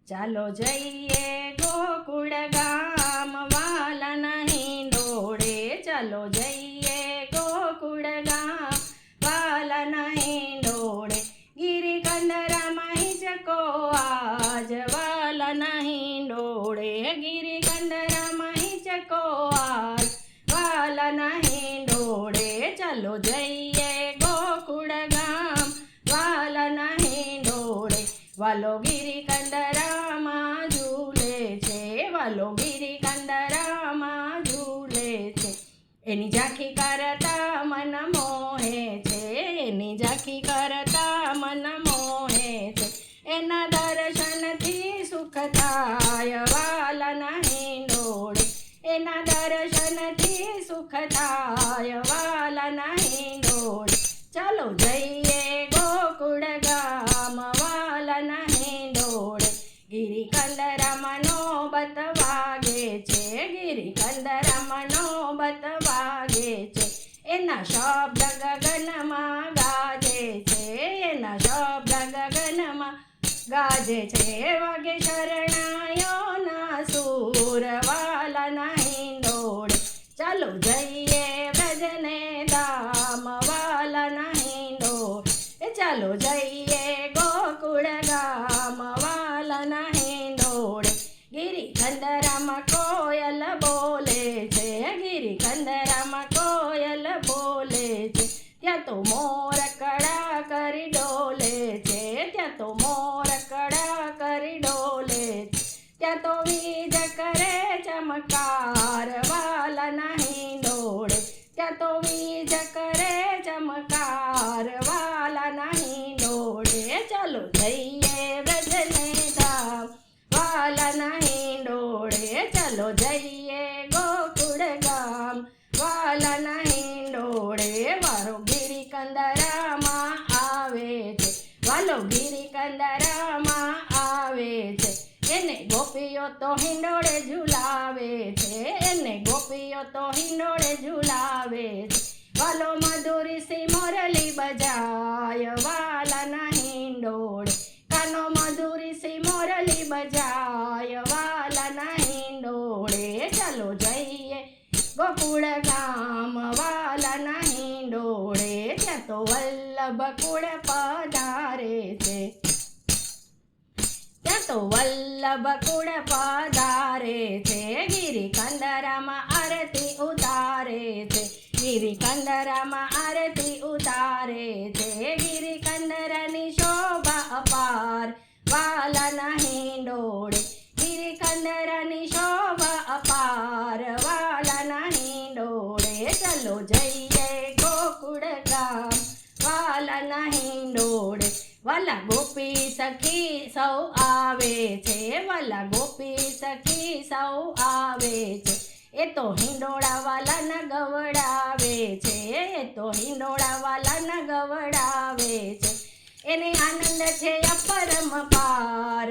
ચાલો જઈએ ગોકુળ ગામ વાલાના હિંડોળે, ચાલો જઈએ ગોકુળ ગામ વાલાના હિંડોળે, ગિરિકંદરામાં હિંચકો આજ વાલાના હિંડોળે, ગિરિકંદરામાં હિંચકો આજ વાલાના હિંડોળે, ચાલો જઈએ ગોકુળ ગામ વાલાના હિંડોળે, વાલો ગિરિકંદરામાં ઝૂલે છે, વાલો ગિરિકંદરામાં ઝૂલે છે, એની ઝાંખી કરતા મન મોહે છે, એની ઝાંખી કરતા મન મોહે છે, એના દર્શનથી સુખ થાય વાલાના હિંડોળે, એના દર્શનથી સુખ થાય વાલાના હિંડોળે, ચાલો જઈએ ગોકુળ ગામ વાલાના હિંડોળે, ગિરિકંદરામાં નોબત વાગે છે, ગિરિકંદરામાં નોબત વાગે છે, એના શબ્દ ગગનમાં ગાજે છે, એના શબ્દ ગગનમાં ગાજે છે, વાગે શરણાયોના સૂર વાલાના હિંડોળે, ચાલો જઈએ વ્રજને ધામ વાલાના હિંડોળે, ચાલો જઈએ ગોકુળ ગામ વાલાના હિંડોળે, ગિરિકંદરામાં કોયલ બોલે છે, ગિરિકંદરામાં કોયલ બોલે છે, ત્યાં તો મોર કળા કરી ડોલે છે, ત્યાં તો મોર કળા કરી ડોલે છે, ત્યાં તો વીજ કરે ચમકાર વાલાના હિંડોળે, ત્યાં તો વીજ કરે ચમકાર વાલાના હિંડોળે, ચાલો જઈએ વ્રજને ધામ વાલાના હિંડોળે, ચાલો જઈએ ગોકુળ ગામ વાલાના હિંડોળે, વારો ગિરિકંદરામાં આવે છે, વાલો ગિરિકંદરામાં આવે છે, એને ગોપીઓ તો હિંડોળે ઝુલાવે છે, એને ગોપીઓ તો હિંડોળે ઝુલાવે છે, વાલો મધુરી સી મોરલી બજાય વાલાના હિંડોળે, કાનો મધુરી સી મોરલી બજાય વાલાના હિંડોળે, ચાલો જઈએ ગોકુળ ગામ વાલાના હિંડોળે, ત્યાં તો વલ્લભ કુળ પધારે છે, ત્યાં તો વલ્લભ કુળ પધારે છે, ગિરિકંદરામાં આરતી ઉતારે છે, ગિરિકંદરામાં આરતી ઉતારે છે, ગિરિકંદરની શોભા અપાર વાલાના હિંડોળે, ગિરિકંદરની શોભા અપાર વાલાના હિંડોળે, ચાલો જઈએ ગોકુળ ગામ વાલાના હિંડોળે, વાલા ગોપી સખી સૌ આવે છે, વાલા ગોપી સખી સૌ આવે છે, એ તો હિંડોળા વાલાના ગવડાવે છે, એ તો હિંડોળા વાલાના ગવડાવે છે, એને આનંદ છે અપરમ પાર